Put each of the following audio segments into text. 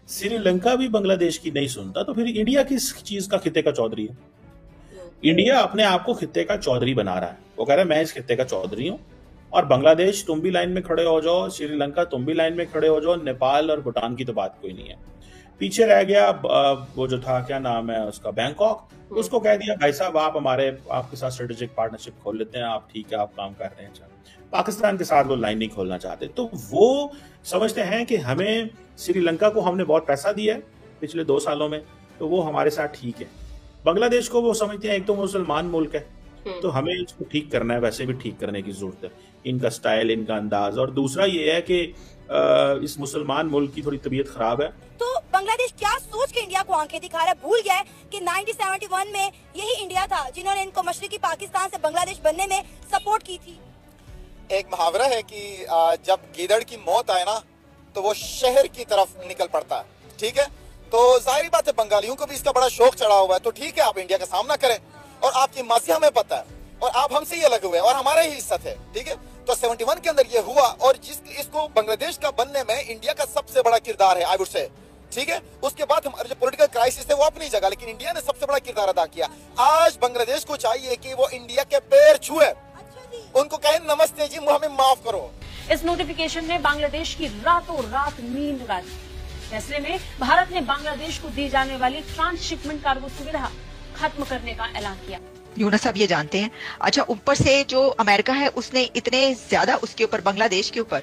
श्रीलंका भी बांग्लादेश की नहीं सुनता, तो फिर इंडिया किस चीज का खित्ते का चौधरी है? इंडिया अपने आप को खित्ते का चौधरी बना रहा है। वो कह रहा है मैं इस खित्ते का चौधरी हूं, और बांग्लादेश तुम भी लाइन में खड़े हो जाओ, श्रीलंका तुम भी लाइन में खड़े हो जाओ, नेपाल और भूटान की तो बात कोई नहीं है। पीछे रह गया वो जो था, क्या नाम है उसका, बैंकॉक। उसको कह दिया भाई साहब आप आपके साथ स्ट्रेटेजिक पार्टनरशिप खोल लेते हैं, आप ठीक है आप काम कर रहे हैं। पाकिस्तान के साथ वो लाइन नहीं खोलना चाहते, तो वो समझते हैं कि हमें श्रीलंका को हमने बहुत पैसा दिया है पिछले 2 सालों में, तो वो हमारे साथ ठीक है। बांग्लादेश को वो समझते हैं एक तो मुसलमान मुल्क है, तो हमें इसको ठीक करना है, वैसे भी ठीक करने की जरूरत है, इनका स्टाइल, इनका अंदाज। और दूसरा ये है कि इस मुसलमान मुल्क की थोड़ी तबीयत खराब है। तो बांग्लादेश क्या सोच के इंडिया को आंखें दिखा रहा है? भूल गया है कि 1971 में यही इंडिया था जिन्होंने इनको मशरकी पाकिस्तान से बांग्लादेश बनने में सपोर्ट की थी। एक मुहावरा है कि जब गीदड़ की मौत आए ना तो वो शहर की तरफ निकल पड़ता है, ठीक है। तो जाहिर बात है बंगालियों को भी इसका बड़ा शौक चढ़ा हुआ है, तो ठीक है आप इंडिया का सामना करें, और आपकी माजी हमें पता है, और आप हमसे ही अलग हुए और हमारा ही हिस्सा थे, ठीक है। तो 71 के अंदर ये हुआ, और इसको बांग्लादेश का बनने में इंडिया का सबसे बड़ा किरदार है, आई वुड से, ठीक है। उसके बाद हमारे जो पॉलिटिकल क्राइसिस है वो अपनी जगह, लेकिन इंडिया ने सबसे बड़ा किरदार अदा किया। आज बांग्लादेश को चाहिए कि वो इंडिया के पैर छुए, उनको कहें नमस्ते जी, हमें माफ करो। इस नोटिफिकेशन ने बांग्लादेश की रातों रात नींद उड़ा दी। फैसले में भारत ने बांग्लादेश को दी जाने वाली ट्रांसशिपमेंट कार्गो सुविधा खत्म करने का ऐलान किया। यूनुस साहब ये जानते हैं, अच्छा ऊपर से जो अमेरिका है उसने इतने ज्यादा उसके ऊपर बांग्लादेश के ऊपर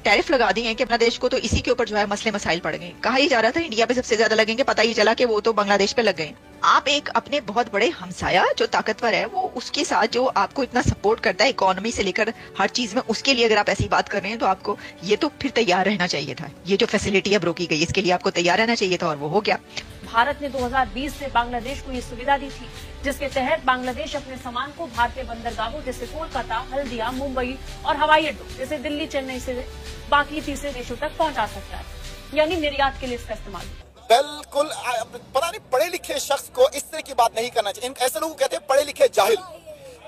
टैरिफ लगा दिए हैं कि बांग्लादेश को तो इसी के ऊपर जो है मसले मसाइल पड़ गए। कहा ही जा रहा था इंडिया पे सबसे ज्यादा लगेंगे, पता ही चला कि वो तो बांग्लादेश पे लग गए। आप एक अपने बहुत बड़े हमसाया जो ताकतवर है, वो उसके साथ जो आपको इतना सपोर्ट करता है इकोनॉमी से लेकर हर चीज में, उसके लिए अगर आप ऐसी बात कर रहे हैं तो आपको ये तो फिर तैयार रहना चाहिए था। ये जो फैसिलिटी अब रोकी गई इसके लिए आपको तैयार रहना चाहिए था, और वो हो गया। भारत ने 2020 से बांग्लादेश को ये सुविधा दी थी, जिसके तहत बांग्लादेश अपने सामान को भारतीय बंदरगाहों जैसे कोलकाता, हल्दिया, मुंबई और हवाई अड्डों जैसे दिल्ली, चेन्नई से बाकी तीसरे देशों तक पहुंचा सकता है, यानी निर्यात के लिए इसका इस्तेमाल। बिल्कुल, पता नहीं पढ़े लिखे शख्स को इस तरह की बात नहीं करना चाहिए। ऐसे लोग कहते हैं पढ़े लिखे जाहिल,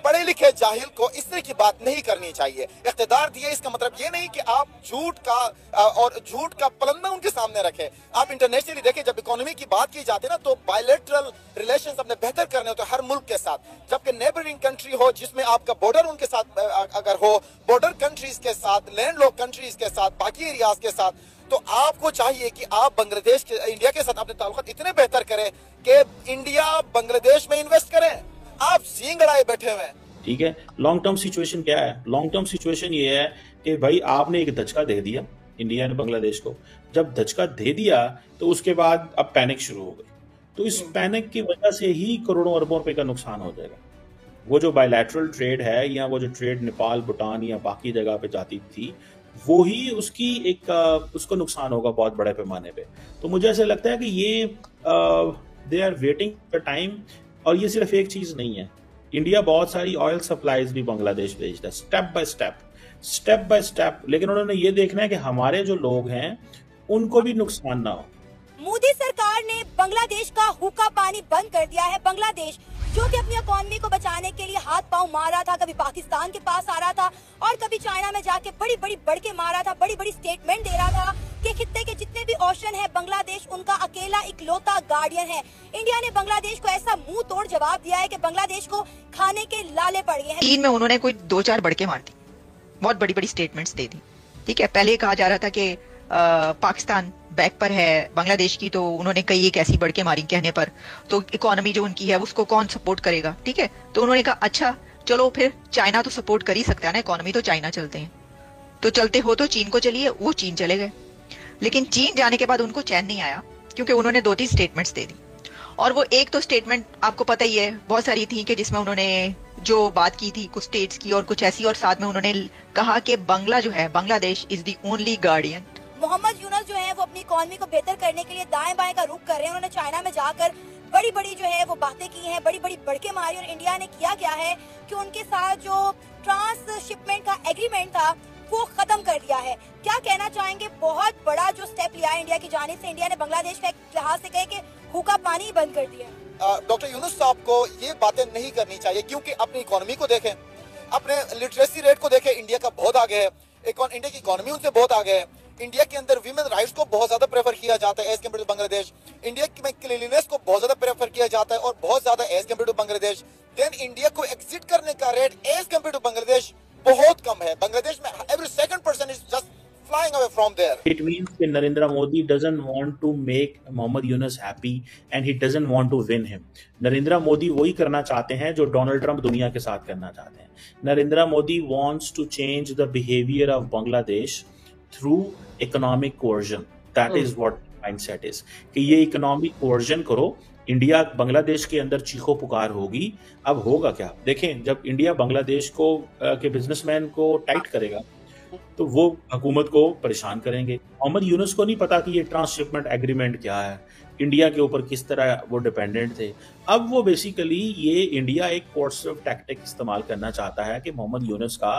पढ़े लिखे जाहिल को इस तरह की बात नहीं करनी चाहिए। इख्तिदार दिए इसका मतलब ये नहीं कि आप झूठ का पलंदा उनके सामने रखें। आप इंटरनेशनली देखें, जब इकोनॉमी की बात की जाती है ना, तो बायलैटरल रिलेशंस अपने बेहतर करने होते हैं हर मुल्क के साथ। जबकि नेबरिंग कंट्री हो जिसमें आपका बॉर्डर उनके साथ अगर हो, बॉर्डर कंट्रीज के साथ, लैंडलॉक कंट्रीज के साथ, बाकी एरियाज के साथ, तो आपको चाहिए कि आप बांग्लादेश के, इंडिया के साथ अपने ताल्लुकात इतने बेहतर करें कि इंडिया बांग्लादेश में इन्वेस्ट करें। आप सींग अड़ाए बैठे हुए हैं। ठीक है, लॉन्ग टर्म सिचुएशन क्या है? लॉन्ग टर्म सिचुएशन ये है कि भाई आपने एक धचका दे दिया इंडिया ने बांग्लादेश को। जब धचका दे दिया तो उसके बाद अब पैनिक शुरू हो गई, तो इस पैनिक की वजह से ही करोड़ों अरबों रुपए का नुकसान हो जाएगा। वो जो बायलैटरल ट्रेड है, या वो जो ट्रेड नेपाल, भूटान या बाकी जगह पे जाती थी, वो ही उसकी उसको नुकसान होगा बहुत बड़े पैमाने पे। तो मुझे ऐसा लगता है कि ये they are waiting the time. और ये सिर्फ एक चीज नहीं है, इंडिया बहुत सारी ऑयल सप्लाईज भी बांग्लादेश भेजता है, स्टेप बाय स्टेप। लेकिन उन्होंने ये देखना है कि हमारे जो लोग हैं उनको भी नुकसान ना हो। मोदी सरकार ने बांग्लादेश का हुक्का पानी बंद कर दिया है। बांग्लादेश जो कि अपनी इकोनॉमी को बचाने के लिए हाथ पांव मार रहा था, कभी पाकिस्तान के पास आ रहा था और कभी चाइना में जाके बड़ी बड़ी बढ़के मार रहा था, बड़ी बड़ी स्टेटमेंट दे रहा था कि खित्ते के जितने भी ओशन है बांग्लादेश उनका अकेला इकलौता गार्डियन है। इंडिया ने बांग्लादेश को ऐसा मुंह तोड़ जवाब दिया है कि बांग्लादेश को खाने के लाले पड़ गए हैं। चीन में उन्होंने कोई 2-4 बढ़के मार दी, बहुत बड़ी बड़ी स्टेटमेंट्स दे दी। ठीक है, पहले कहा जा रहा था कि पाकिस्तान बैक पर है बांग्लादेश की, तो उन्होंने कई एक ऐसी बढ़के मारी कहने पर, तो इकोनॉमी जो उनकी है उसको कौन सपोर्ट करेगा। ठीक है, तो उन्होंने कहा अच्छा चलो फिर चाइना तो सपोर्ट कर ही सकता है ना, इकोनॉमी तो चाइना चलते हैं, तो चलते हो तो चीन को चलिए। वो चीन चले गए, लेकिन चीन जाने के बाद उनको चैन नहीं आया, क्योंकि उन्होंने 2-3 स्टेटमेंट्स दे दी। और वो एक तो स्टेटमेंट आपको पता ही है, बहुत सारी थी कि जिसमें उन्होंने जो बात की थी कुछ स्टेट्स की और कुछ ऐसी, और साथ में उन्होंने कहा कि Bangladesh is the only guardian. Mohammad Yunus जो है वो अपनी इकोनॉमी को बेहतर करने के लिए दाएं बाएं का रुख कर रहे हैं। उन्होंने चाइना में जाकर बड़ी बड़ी जो है वो बातें की हैं, बड़ी बड़ी बढ़के मारी, और इंडिया ने किया क्या है कि उनके साथ जो ट्रांसशिपमेंट का एग्रीमेंट था वो खत्म कर दिया है। क्या कहना चाहेंगे? बहुत बड़ा जो स्टेप लिया है इंडिया की जानिब से। इंडिया ने बांग्लादेश का एक लिहाज से कहे कि हुक्का पानी ही बंद कर दिया। डॉक्टर यूनुस साहब को ये बातें नहीं करनी चाहिए, क्योंकि अपनी इकोनॉमी को देखें, अपने लिटरेसी रेट को देखें, इंडिया का बहुत आगे है, इंडिया की इकोनॉमी उनसे बहुत आगे है। इंडिया के अंदर वीमेन राइट्स को बहुत ज्यादा प्रेफर किया जाता है as compare to Bangladesh. India में क्लीनलीनेस को बहुत ज्यादा प्रेफर किया जाता है और बहुत ज्यादा as compare to Bangladesh. Then India को एग्जिट करने का rate as compare to Bangladesh बहुत कम है। बांग्लादेश में every second person is just flying away from there. It means that Narendra Modi doesn't want to make Mohammad Yunus happy and he doesn't want to win him. Narendra Modi वही करना चाहते हैं जो Donald Trump दुनिया के साथ करना चाहते हैं। Narendra Modi wants to change the behavior of Bangladesh through economic coercion. That is what mindset is. कि ये economic coercion करो, इंडिया बांग्लादेश के अंदर चीखो पुकार होगी। अब होगा क्या देखें, जब इंडिया बांग्लादेश को के बिजनेसमैन को टाइट करेगा तो वो हुकूमत को परेशान करेंगे। मोहम्मद यूनुस को नहीं पता कि ये ट्रांसशिपमेंट एग्रीमेंट क्या है, इंडिया के ऊपर किस तरह वो डिपेंडेंट थे। अब वो बेसिकली ये इंडिया एक कोर्सिव टैक्टिक इस्तेमाल करना चाहता है कि मोहम्मद यूनुस का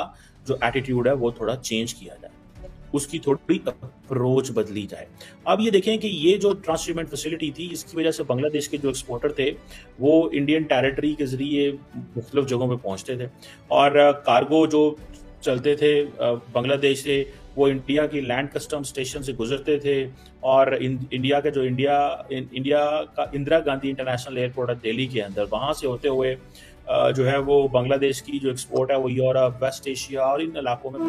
जो एटीट्यूड है वो थोड़ा चेंज किया जाए, उसकी थोड़ी अप्रोच बदली जाए। अब ये देखें कि ये जो ट्रांसशिपमेंट फैसिलिटी थी, इसकी वजह से बांग्लादेश के जो एक्सपोर्टर थे वो इंडियन टेरिटरी के जरिए मुख्तलिफ जगहों पे पहुंचते थे और कार्गो जो चलते थे बांग्लादेश से वो इंडिया की लैंड कस्टम स्टेशन से गुजरते थे और इंडिया का जो इंडिया का इंदिरा गांधी इंटरनेशनल एयरपोर्ट है दिल्ली के अंदर, वहाँ से होते हुए जो है वो बांग्लादेश की जो एक्सपोर्ट है वो यूरोप, वेस्ट एशिया और इन इलाकों में।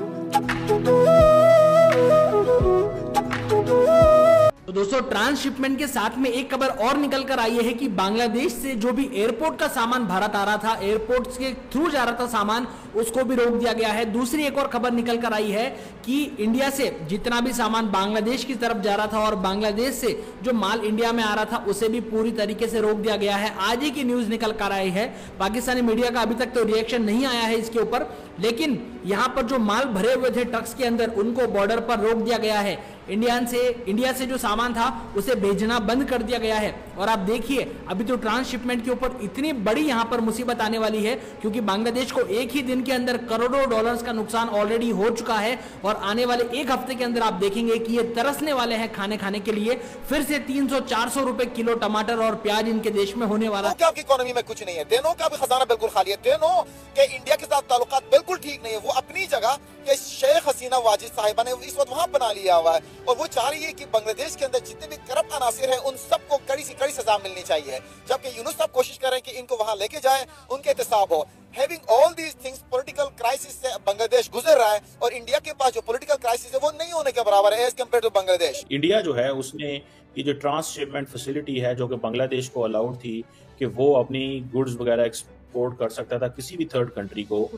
तो दोस्तों ट्रांसशिपमेंट के साथ में एक खबर और निकल कर आई है कि बांग्लादेश से जो भी एयरपोर्ट का सामान भारत आ रहा था, एयरपोर्ट के थ्रू जा रहा था सामान, उसको भी रोक दिया गया है। दूसरी एक और खबर निकल कर आई है कि इंडिया से जितना भी सामान बांग्लादेश की तरफ जा रहा था और बांग्लादेश से जो माल इंडिया में आ रहा था उसे भी पूरी तरीके से रोक दिया गया है। आज ही की न्यूज निकल कर आई है। पाकिस्तानी मीडिया का अभी तक तो रिएक्शन नहीं आया है इसके ऊपर, लेकिन यहां पर जो माल भरे हुए थे ट्रक्स के अंदर उनको बॉर्डर पर रोक दिया गया है। इंडिया से जो सामान था उसे भेजना बंद कर दिया गया है। और आप देखिए अभी तो ट्रांसशिपमेंट के ऊपर इतनी बड़ी यहां पर मुसीबत आने वाली है क्योंकि बांग्लादेश को एक ही दिन के अंदर करोड़ों डॉलर्स का नुकसान ऑलरेडी हो चुका है और आने वाले एक हफ्ते के अंदर आप देखेंगे कि ये तरसने वाले हैं खाने के लिए। फिर से 300-400 रुपए किलो टमाटर और प्याज इनके देश में होने वाला है। आपकी इकोनॉमी में कुछ नहीं है, दोनों का भी खजाना बिल्कुल खाली है, दोनों के इंडिया के साथ ताल्लुकात बिल्कुल ठीक नहीं है। वो अपनी जगह के शेख हसीना वाजिद साहिबा ने इस वक्त वहां बना लिया हुआ है और वो चाह रही है कि बांग्लादेश के अंदर जितने भी करप्ट अनासिर हैं उन सबको कड़ी से कड़ी सजा मिलनी चाहिए, जबकि यूनुस साहब कोशिश कर रहे हैं कि इनको वहां लेके जाए, उनके एहतसाब हो। Having all these things, political crisis से बांग्लादेश गुजर रहा है और इंडिया के पास जो पॉलिटिकल क्राइसिस है वो नहीं होने के बराबर है as compare to Bangladesh. India जो है उसने ये जो ट्रांसशिपमेंट फैसिलिटी है जो कि बांग्लादेश को अलाउड थी कि वो अपनी गुड्स वगैरह एक्सपोर्ट कर सकता था किसी भी थर्ड कंट्री को,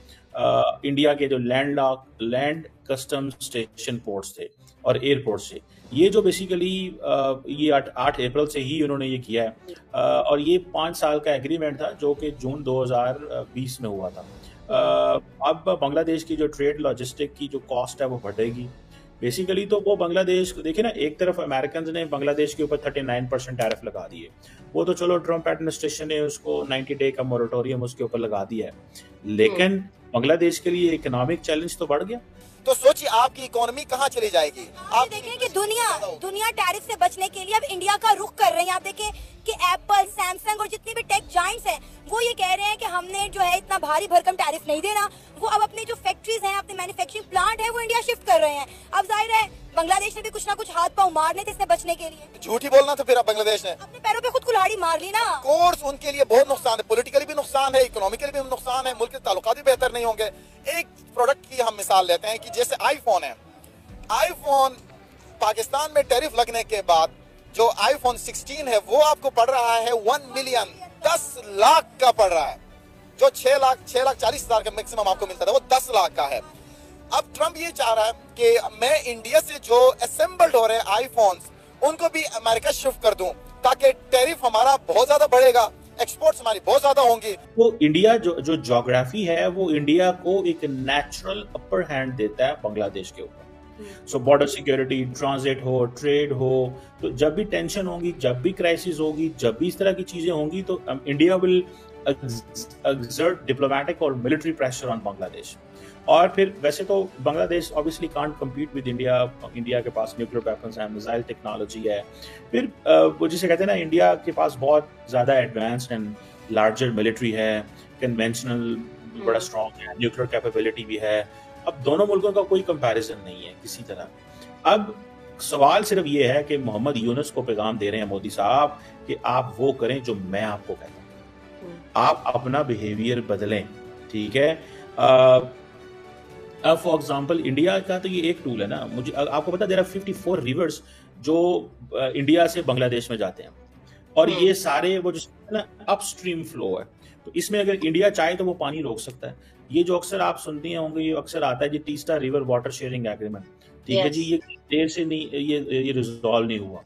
इंडिया के जो लैंड कस्टम स्टेशन पोर्ट्स थे और एयरपोर्ट से, ये जो बेसिकली ये 8 अप्रैल से ही उन्होंने ये किया है और ये 5 साल का एग्रीमेंट था जो कि जून 2020 में हुआ था। अब बांग्लादेश की जो ट्रेड लॉजिस्टिक की जो कॉस्ट है वो बढ़ेगी बेसिकली। तो वो बांग्लादेश देखिए ना, एक तरफ अमेरिकन ने बांग्लादेश के ऊपर 39% टैरिफ लगा दिए, वो तो चलो ट्रम्प एडमिनिस्ट्रेशन ने उसको 90 डे का मोरेटोरियम उसके ऊपर लगा दिया है, लेकिन बांग्लादेश के लिए इकोनॉमिक चैलेंज तो बढ़ गया। तो सोचिए आपकी इकोनॉमी कहाँ चली जाएगी। आप देखें कि दुनिया टैरिफ से बचने के लिए अब इंडिया का रुख कर रही है। आप देखें कि एप्पल, सैमसंग और जितने भी टेक जायंट्स हैं वो ये कह रहे हैं कि हमने जो है इतना भारी भरकम टैरिफ नहीं देना। वो अब अपने जो फैक्ट्रीज हैं, अपने मैन्युफैक्चरिंग प्लांट है वो इंडिया शिफ्ट कर रहे हैं। अब जाहिर है बांग्लादेश ने भी कुछ ना कुछ हाथ पांव मारने थे इससे बचने के लिए। झूठ ही बोलना था फिर बांग्लादेश ने अपने पैरों पे खुद कुल्हाड़ी मार ली ना। कोर्स उनके लिए बहुत नुकसान है, पॉलिटिकली भी नुकसान है, इकोनॉमिकली भी नुकसान है, मुल्क के ताल्लुकात भी बेहतर नहीं होंगे। एक प्रोडक्ट की हम मिसाल लेते हैं कि जैसे आईफोन है, आईफोन पाकिस्तान में टैरिफ लगने के बाद जो आईफोन 16 है वो आपको पड़ रहा है 1 मिलियन 10 लाख का पड़ रहा है। जो 6 लाख 40 हजार का मैक्सिमम आपको मिलता था वो 10 लाख का है। अब ट्रम्प ये चाह रहा है कि मैं इंडिया से जो असेंबल्ड हो रहे हैं आईफोन्स उनको भी अमेरिका शिफ्ट कर दूं ताकि टैरिफ हमारा बहुत ज्यादा बढ़ेगा, एक्सपोर्ट्स हमारी बहुत ज्यादा होंगी। तो इंडिया जो ज्योग्राफी है वो इंडिया को एक नेचुरल अपर हैंड देता है बांग्लादेश के ऊपर। सो बॉर्डर सिक्योरिटी, ट्रांजिट हो, ट्रेड हो, तो जब भी टेंशन होगी, जब भी क्राइसिस होगी, जब भी इस तरह की चीजें होंगी तो इंडिया विल exert diplomatic और military pressure on बांग्लादेश। और फिर वैसे तो Bangladesh obviously can't compete with India के पास न्यूक्लियर वेपन्स है, मिसाइल टेक्नोलॉजी है, फिर वो जिसे कहते हैं ना इंडिया के पास बहुत ज़्यादा एडवांस्ड एंड लार्जर मिलिट्री है, कन्वेंशनल बड़ा स्ट्रॉन्ग है, न्यूक्लियर कैपेबिलिटी भी है। अब दोनों मुल्कों का कोई कंपैरिजन नहीं है किसी तरह। अब सवाल सिर्फ ये है कि मोहम्मद यूनुस को पैगाम दे रहे हैं मोदी साहब कि आप वो करें जो मैं आपको कहता हूं, आप अपना बिहेवियर बदलें, ठीक है। अब फॉर एग्जांपल इंडिया का तो ये एक टूल है ना, मुझे आपको पता देयर आर 54 रिवर्स जो इंडिया से बांग्लादेश में जाते हैं, और ये सारे वो जो ना अपस्ट्रीम फ्लो है, तो इसमें अगर इंडिया चाहे तो वो पानी रोक सकता है। ये जो अक्सर आप सुनती होंगे, ये अक्सर आता है जी Teesta river water sharing agreement, ठीक है जी, ये देर से नहीं, ये रिजॉल्व नहीं हुआ।